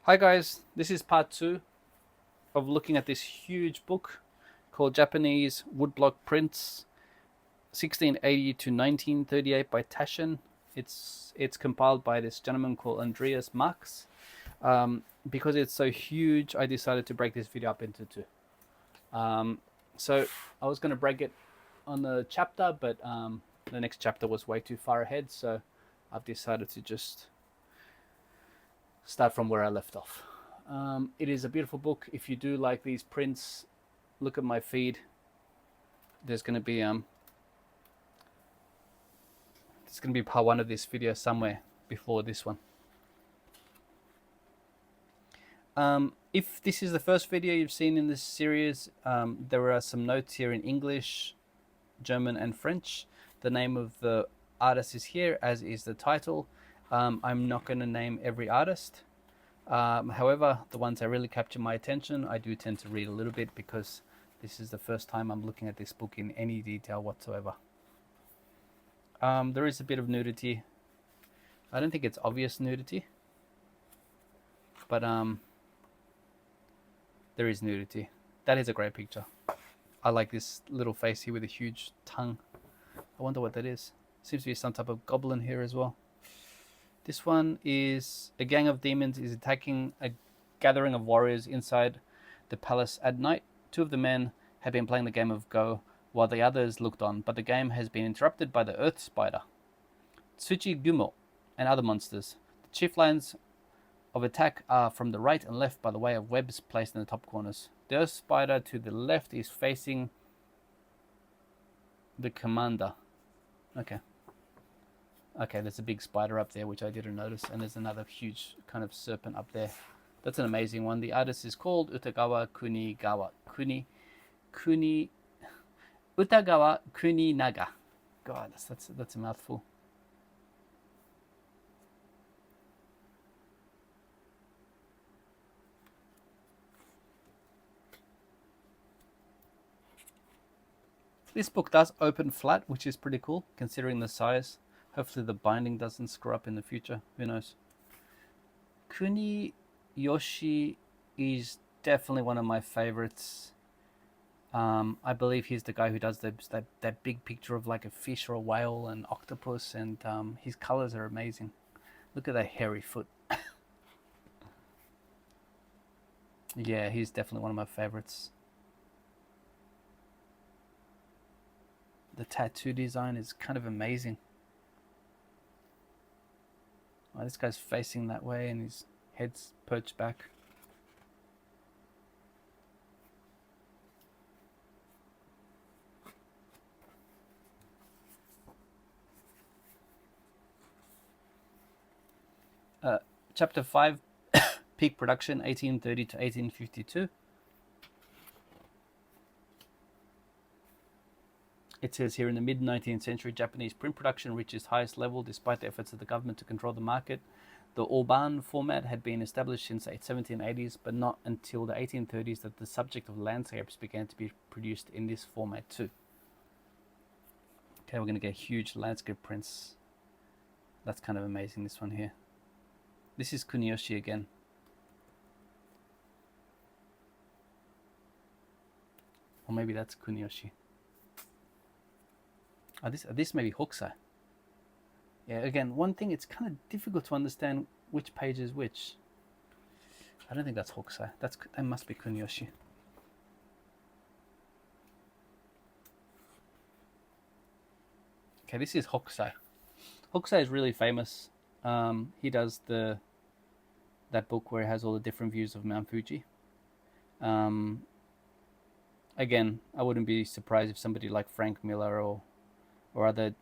Hi guys, this is part 2 of looking at this huge book called Japanese Woodblock Prints 1680 to 1938 by Taschen. It's compiled by this gentleman called Andreas Marx. Because it's so huge, I decided to break this video up into two. So I was going to break it on the chapter, but the next chapter was way too far ahead, so I've decided to just start from where I left off. It is a beautiful book. If you do like these prints, look at my feed. There's going to be part one of this video somewhere before this one. If this is the first video you've seen in this series, there are some notes here in English, German, and French. The name of the artist is here, as is the title. I'm not going to name every artist. However, the ones that really capture my attention, I do tend to read a little bit because this is the first time I'm looking at this book in any detail whatsoever. There is a bit of nudity. I don't think it's obvious nudity, but there is nudity. That is a great picture. I like this little face here with a huge tongue. I wonder what that is. Seems to be some type of goblin here as well. This one is a gang of demons is attacking a gathering of warriors inside the palace at night. Two of the men had been playing the game of Go while the others looked on, but the game has been interrupted by the earth spider, Tsuchi Gumo, and other monsters. The chief lines of attack are from the right and left by the way of webs placed in the top corners. The earth spider to the left is facing the commander. Okay, there's a big spider up there, which I didn't notice, and there's another huge kind of serpent up there. That's an amazing one. The artist is called Utagawa Utagawa Kuninaga. God, that's a mouthful. This book does open flat, which is pretty cool, considering the size. Hopefully the binding doesn't screw up in the future. Who knows? Kuniyoshi is definitely one of my favorites. I believe he's the guy who does that big picture of like a fish or a whale and octopus, and his colors are amazing. Look at that hairy foot. Yeah, he's definitely one of my favorites. The tattoo design is kind of amazing. Oh, this guy's facing that way and his head's perched back. Chapter 5, Peak Production, 1830 to 1852. It says here, in the mid-19th century, Japanese print production reached its highest level despite the efforts of the government to control the market. The Orban format had been established since the 1780s, but not until the 1830s that the subject of landscapes began to be produced in this format too. Okay, we're going to get huge landscape prints. That's kind of amazing, this one here. This is Kuniyoshi again. Or maybe that's Kuniyoshi. This may be Hokusai. Yeah, again, one thing, it's kind of difficult to understand which page is which. I don't think that's Hokusai. That must be Kuniyoshi. Okay, this is Hokusai. Hokusai is really famous. He does that book where it has all the different views of Mount Fuji. Again, I wouldn't be surprised if somebody like Frank Miller or other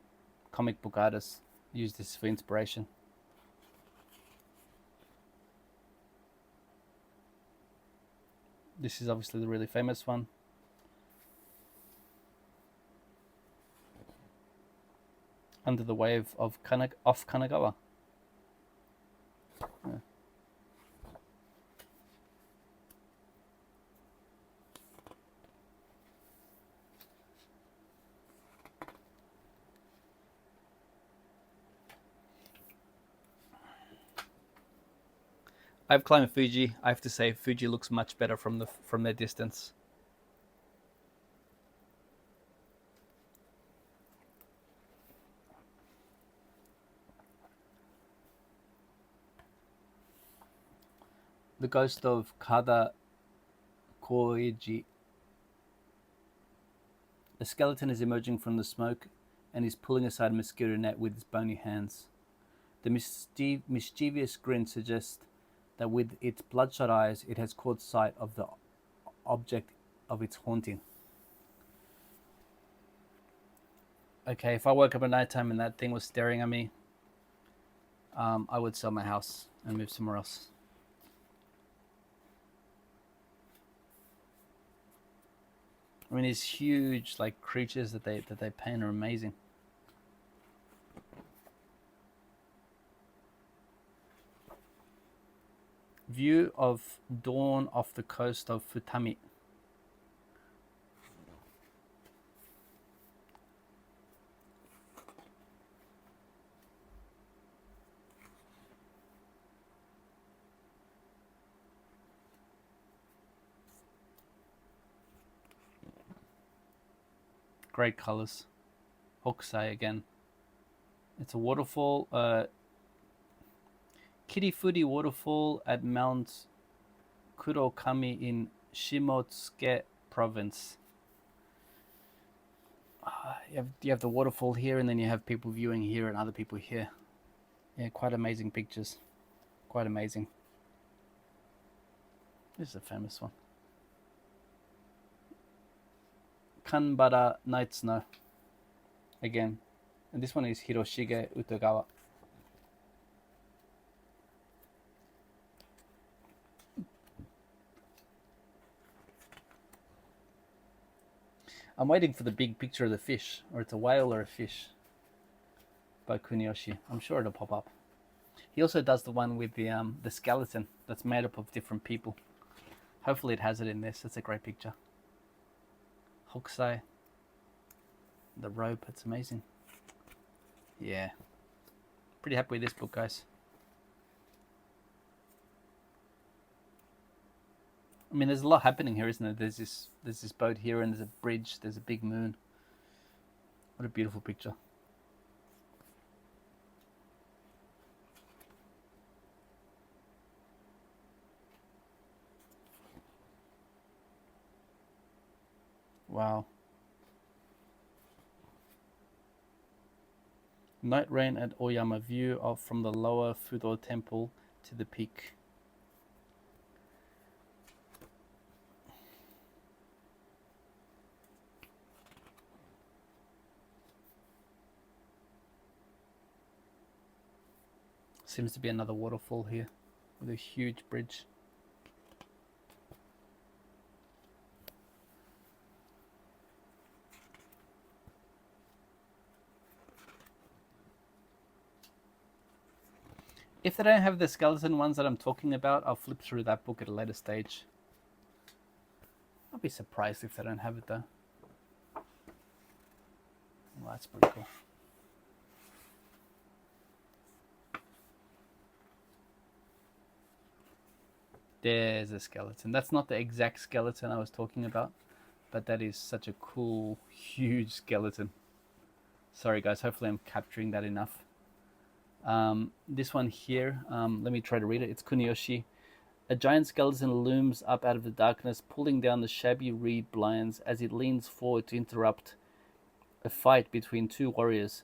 comic book artists use this for inspiration. This is obviously the really famous one. Under the Wave of off Kanagawa. Yeah. I've climbed Fuji. I have to say, Fuji looks much better from the distance. The ghost of Kada Koiji. A skeleton is emerging from the smoke and is pulling aside a mosquito net with its bony hands. The mischievous grin suggests that with its bloodshot eyes, it has caught sight of the object of its haunting. Okay, if I woke up at night time and that thing was staring at me, I would sell my house and move somewhere else. I mean, these huge like creatures that they paint are amazing. View of dawn off the coast of Futami. Great colors. Hokusai again. It's a waterfall. Kirifuri waterfall at Mount Kurokami in Shimotsuke province. You have the waterfall here, and then you have people viewing here and other people here. Yeah, quite amazing pictures. Quite amazing. This is a famous one. Kanbara Night Snow. Again. And this one is Hiroshige Utagawa. I'm waiting for the big picture of the fish, or it's a whale or a fish by Kuniyoshi. I'm sure it'll pop up. He also does the one with the skeleton that's made up of different people. Hopefully it has it in this. It's a great picture. Hokusai. The rope, it's amazing. Yeah. Pretty happy with this book, guys. I mean, there's a lot happening here, isn't there? There's this boat here, and there's a bridge. There's a big moon. What a beautiful picture. Wow. Night rain at Oyama. View of from the lower Fudo temple to the peak. Seems to be another waterfall here with a huge bridge. If they don't have the skeleton ones that I'm talking about, I'll flip through that book at a later stage. I'll be surprised if they don't have it though. Well, that's pretty cool. There's a skeleton. That's not the exact skeleton I was talking about, but that is such a cool, huge skeleton. Sorry guys, hopefully I'm capturing that enough. This one here, let me try to read it. It's Kuniyoshi. A giant skeleton looms up out of the darkness, pulling down the shabby reed blinds as it leans forward to interrupt a fight between two warriors.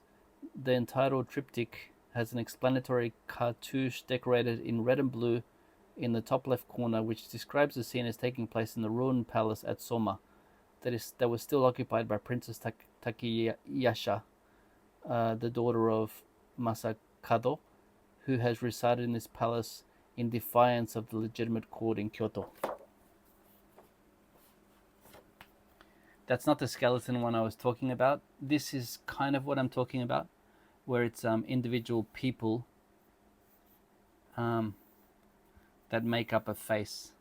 The entitled triptych has an explanatory cartouche decorated in red and blue in the top left corner, which describes the scene as taking place in the ruined palace at Soma that was still occupied by Princess Takeyasha, the daughter of Masakado, who has resided in this palace in defiance of the legitimate court in Kyoto. That's not the skeleton one I was talking about. This is kind of what I'm talking about, where it's individual people that make up a face.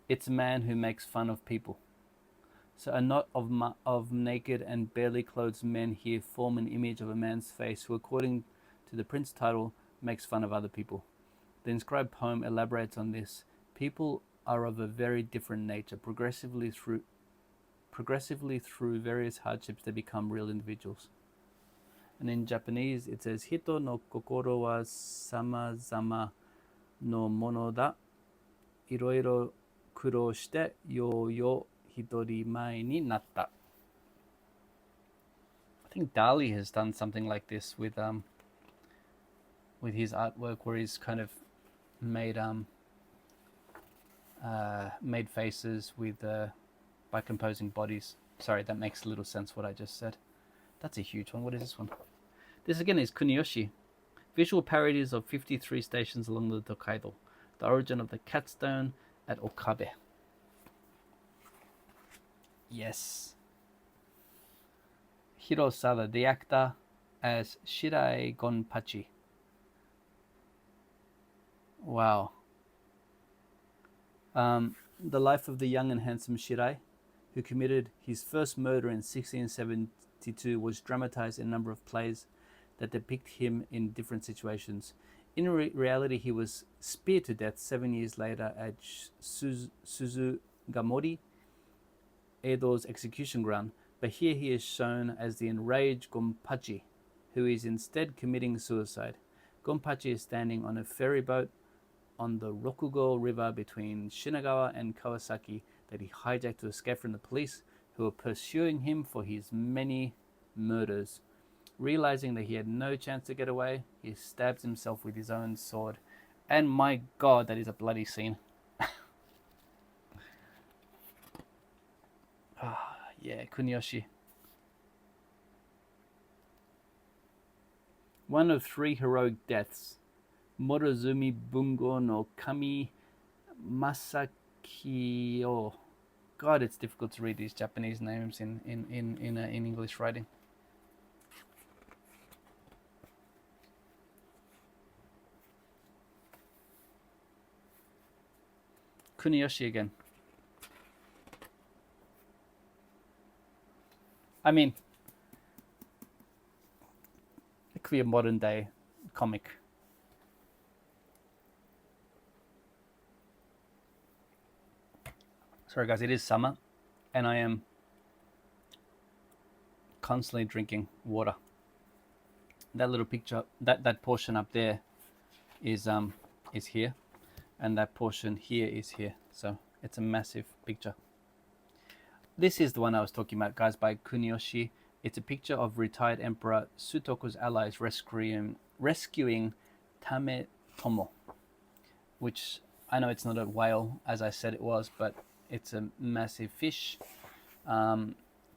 It's a man who makes fun of people. So a knot of naked and barely clothed men here form an image of a man's face who, according to the Prince title, makes fun of other people. The inscribed poem elaborates on this. People are of a very different nature. Progressively through various hardships, they become real individuals. And in Japanese, it says, Hito no kokoro wa samazama no mono da. Iroiro kuro shite yo yo hitori mai ni natta. I think Dali has done something like this with his artwork, where he's kind of made made faces with by composing bodies. Sorry, that makes a little sense what I just said. That's a huge one. What is this one? This again is Kuniyoshi. Visual parodies of 53 stations along the Tokaido. The origin of the catstone at Okabe. Yes. Hirosada, the actor, as Shirai Gonpachi. Wow. The life of the young and handsome Shirai, who committed his first murder in 1672, was dramatized in a number of plays that depict him in different situations. In reality, he was speared to death 7 years later at Suzugamori, Edo's execution ground, but here he is shown as the enraged Gonpachi, who is instead committing suicide. Gonpachi is standing on a ferry boat on the Rokugo River between Shinagawa and Kawasaki that he hijacked to escape from the police, who were pursuing him for his many murders. Realizing that he had no chance to get away, he stabs himself with his own sword. And my god, that is a bloody scene. Yeah, Kuniyoshi. One of 3 heroic deaths. Morozumi Bungo no Kami Masakio. God, it's difficult to read these Japanese names in English writing. Kuniyoshi again. I mean, it could be a modern day comic. Sorry guys, it is summer and I am constantly drinking water. That little picture, that portion up there is here, and that portion here is here. So it's a massive picture. This is the one I was talking about, guys, by Kuniyoshi. It's a picture of retired Emperor Sutoku's allies rescuing Tame Tomo, which I know it's not a whale as I said it was, but it's a massive fish.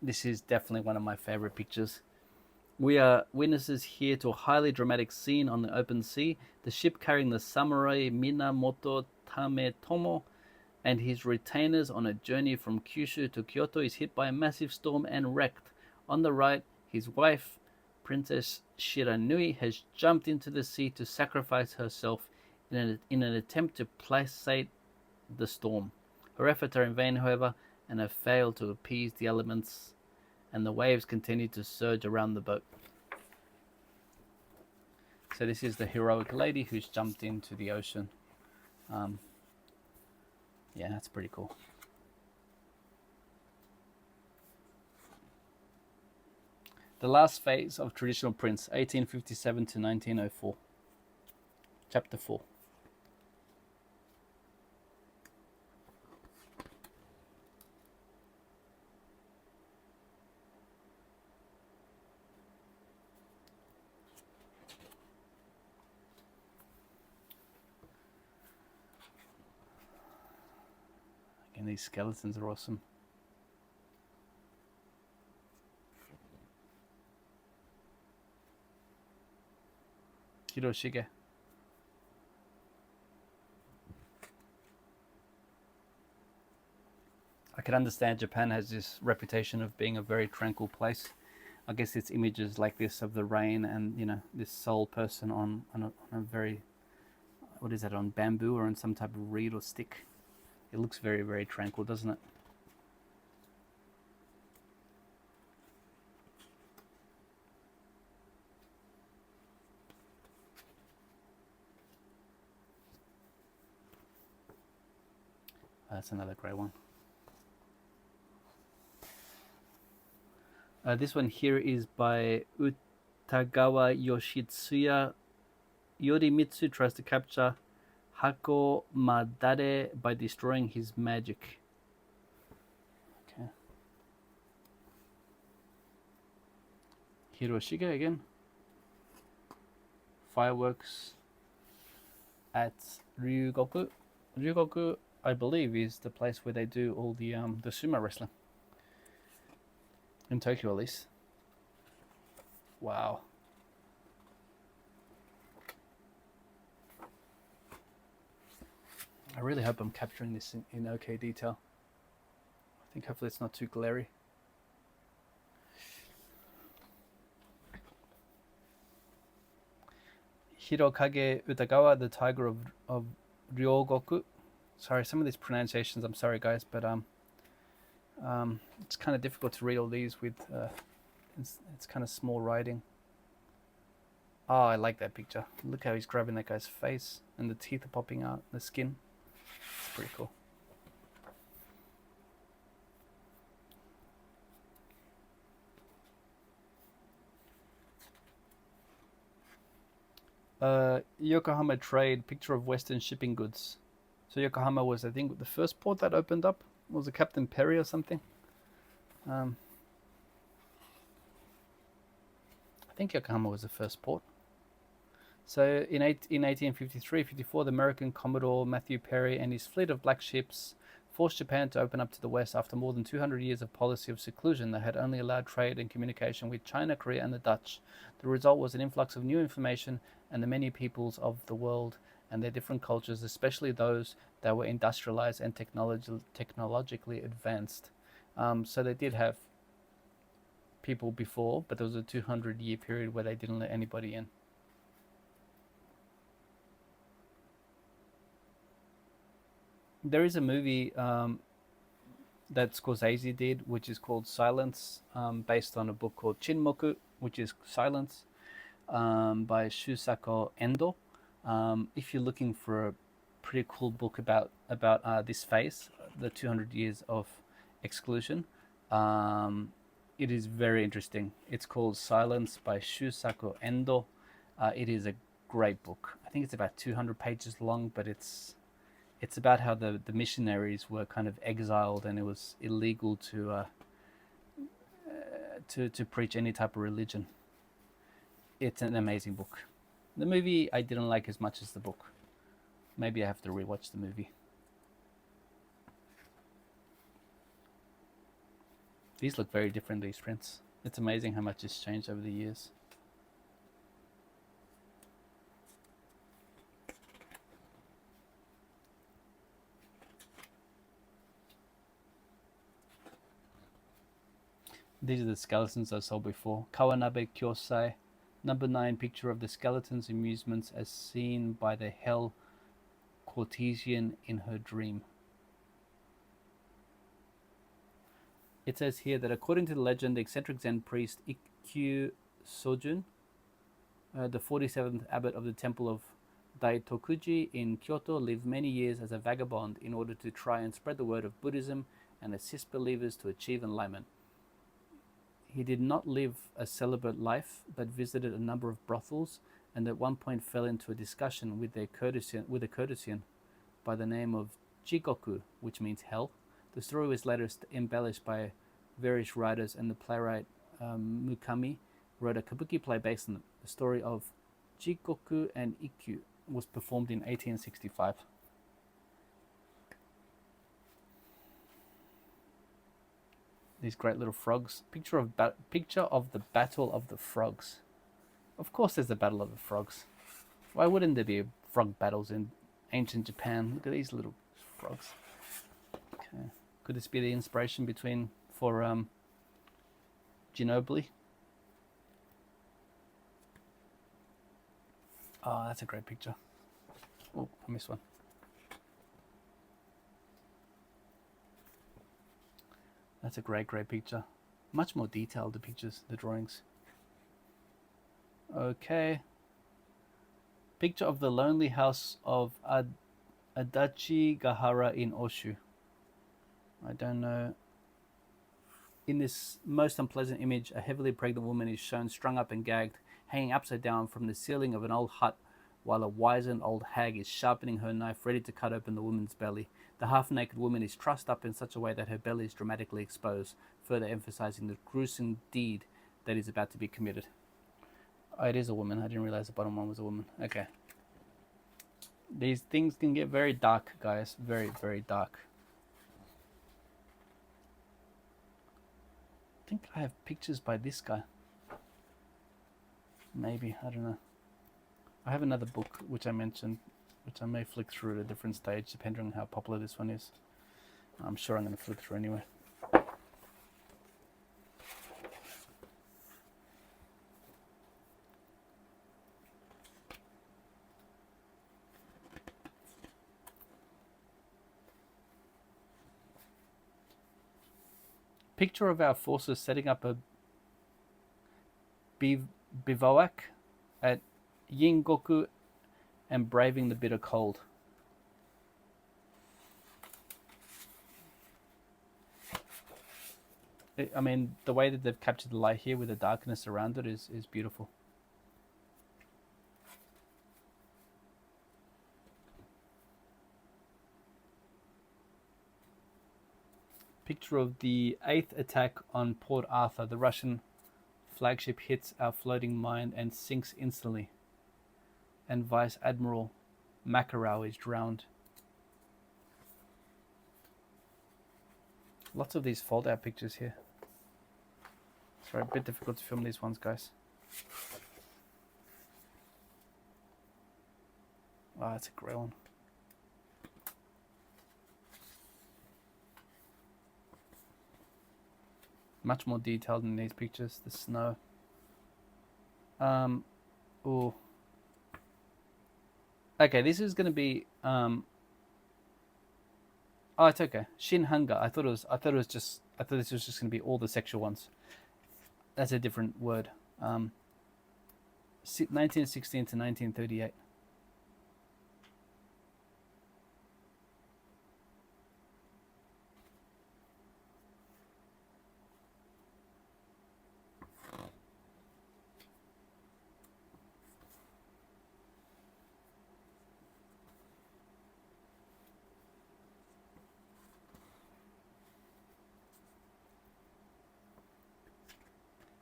This is definitely one of my favorite pictures. We are witnesses here to a highly dramatic scene on the open sea. The ship carrying the samurai Minamoto Tametomo and his retainers on a journey from Kyushu to Kyoto is hit by a massive storm and wrecked. On the right, his wife, Princess Shiranui, has jumped into the sea to sacrifice herself in an attempt to placate the storm. Her efforts are in vain, however, and have failed to appease the elements, and the waves continue to surge around the boat. So this is the heroic lady who's jumped into the ocean. Yeah, that's pretty cool. The last phase of traditional prints, 1857 to 1904. Chapter 4. Again, these skeletons are awesome. Hiroshige. I can understand Japan has this reputation of being a very tranquil place. I guess it's images like this of the rain and, you know, this soul person on a very, what is that, on bamboo or on some type of reed or stick. It looks very, very tranquil, doesn't it? That's another great one. This one here is by Utagawa Yoshitsuya. Yorimitsu tries to capture Hako Madare by destroying his magic. Okay. Hiroshige again. Fireworks at Ryugoku. Ryugoku, I believe, is the place where they do all the sumo wrestling. In Tokyo, at least. Wow. I really hope I'm capturing this in okay detail. I think hopefully it's not too glary. Hirokage Utagawa, the tiger of Ryogoku. Sorry, some of these pronunciations, I'm sorry guys, but it's kind of difficult to read all these with it's kind of small writing. Oh, I like that picture. Look how he's grabbing that guy's face and the teeth are popping out, the skin. It's pretty cool. Yokohama Trade, picture of Western shipping goods. So Yokohama was, I think, the first port that opened up. Was it Captain Perry or something? I think Yokohama was the first port. So in 1853-54, the American Commodore Matthew Perry and his fleet of black ships forced Japan to open up to the west after more than 200 years of policy of seclusion that had only allowed trade and communication with China, Korea, and the Dutch. The result was an influx of new information and the many peoples of the world and their different cultures, especially those that were industrialized and technologically advanced. So they did have people before, but there was a 200-year period where they didn't let anybody in. There is a movie that Scorsese did, which is called Silence, based on a book called Chinmoku, which is Silence, by Shusaku Endo. If you're looking for a pretty cool book about this phase, the 200 years of exclusion, it is very interesting. It's called Silence by Shusaku Endo. It is a great book. I think it's about 200 pages long, but it's about how the missionaries were kind of exiled and it was illegal to preach any type of religion. It's an amazing book. The movie I didn't like as much as the book. Maybe I have to rewatch the movie. These look very different, these prints. It's amazing how much has changed over the years. These are the skeletons I saw before. Kawanabe Kyosai, number 9 picture of the skeletons' amusements as seen by the hell courtesan in her dream. It says here that according to the legend, the eccentric Zen priest Ikkyu Sojun, the 47th abbot of the temple of Daitokuji in Kyoto, lived many years as a vagabond in order to try and spread the word of Buddhism and assist believers to achieve enlightenment. He did not live a celibate life, but visited a number of brothels, and at one point fell into a discussion with a courtesan by the name of Jigoku, which means hell. The story was later embellished by various writers, and the playwright Mukami wrote a kabuki play based on the story of Jigoku and Ikkyu. Was performed in 1865. These great little frogs. Picture of the Battle of the Frogs. Of course there's the Battle of the Frogs. Why wouldn't there be frog battles in ancient Japan? Look at these little frogs. Okay. Could this be the inspiration for Ginobili? Oh, that's a great picture. Oh, I missed one. That's a great picture. Much more detailed, the pictures, the drawings. Okay. Picture of the lonely house of Adachi Gahara in Oshu. I don't know. In this most unpleasant image, a heavily pregnant woman is shown strung up and gagged, hanging upside down from the ceiling of an old hut, while a wizened old hag is sharpening her knife, ready to cut open the woman's belly. The half-naked woman is trussed up in such a way that her belly is dramatically exposed, further emphasizing the gruesome deed that is about to be committed. Oh, it is a woman. I didn't realize the bottom one was a woman. Okay. These things can get very dark, guys. Very, very dark. I think I have pictures by this guy. Maybe, I don't know. I have another book which I mentioned, which I may flick through at a different stage depending on how popular this one is. I'm sure I'm going to flick through anyway. Picture of our forces setting up a bivouac at Yingoku and braving the bitter cold. I mean, the way that they've captured the light here with the darkness around it is beautiful. Picture of the 8th attack on Port Arthur. The Russian flagship hits our floating mine and sinks instantly. And Vice Admiral Makarov is drowned. Lots of these fold-out pictures here. Sorry, a bit difficult to film these ones, guys. Oh, that's a great one. Much more detailed in these pictures. The snow. Oh. Okay, this is going to be. Oh, it's okay. Shin hunger. I thought this was just going to be all the sexual ones. That's a different word. 1916 to 1938.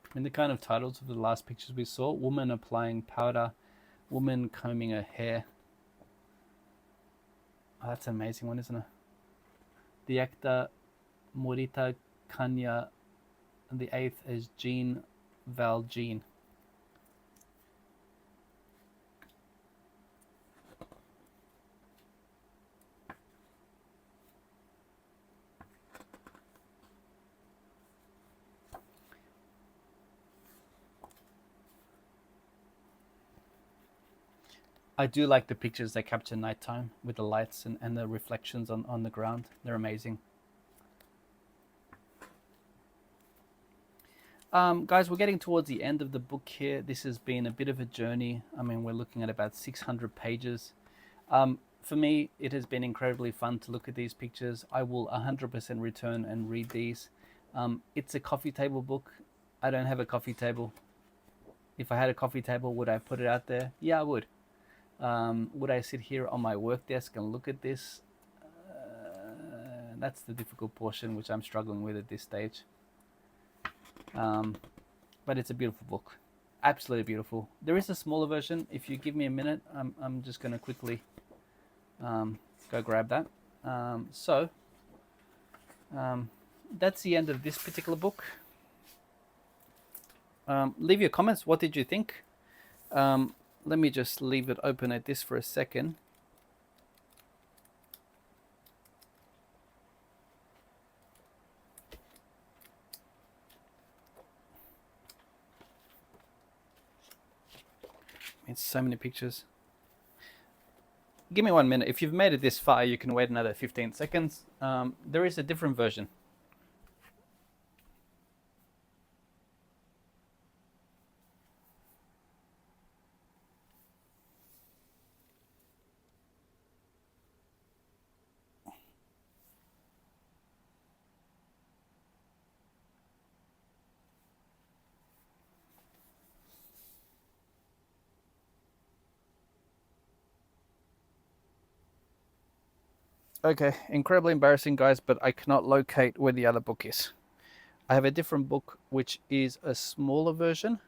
I mean, the kind of titles of the last pictures we saw: woman applying powder, woman combing her hair. Oh, that's an amazing one, isn't it? The actor Morita Kanya, and the 8th is Jean Valjean. I do like the pictures they capture nighttime with the lights and the reflections on the ground. They're amazing. Guys, we're getting towards the end of the book here. This has been a bit of a journey. I mean, we're looking at about 600 pages. For me, it has been incredibly fun to look at these pictures. I will 100% return and read these. It's a coffee table book. I don't have a coffee table. If I had a coffee table, would I put it out there? Yeah, I would. Would I sit here on my work desk and look at this? That's the difficult portion, which I'm struggling with at this stage. But it's a beautiful book. Absolutely beautiful. There is a smaller version. If you give me a minute, I'm just going to quickly go grab that. That's the end of this particular book. Leave your comments. What did you think? Let me just leave it open at this for a second. It's so many pictures. Give me 1 minute. If you've made it this far, you can wait another 15 seconds. There is a different version. Okay, incredibly embarrassing, guys, but I cannot locate where the other book is. I have a different book, which is a smaller version.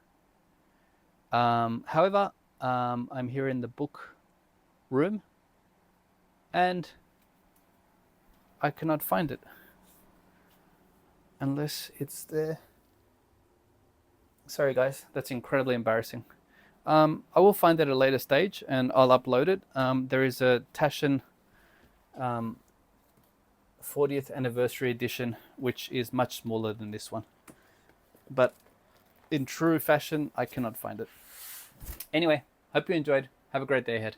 However, I'm here in the book room, and I cannot find it. Unless it's there. Sorry, guys, that's incredibly embarrassing. I will find it at a later stage, and I'll upload it. There is a Taschen 40th anniversary edition, which is much smaller than this one. But in true fashion, I cannot find it. Anyway, hope you enjoyed. Have a great day ahead.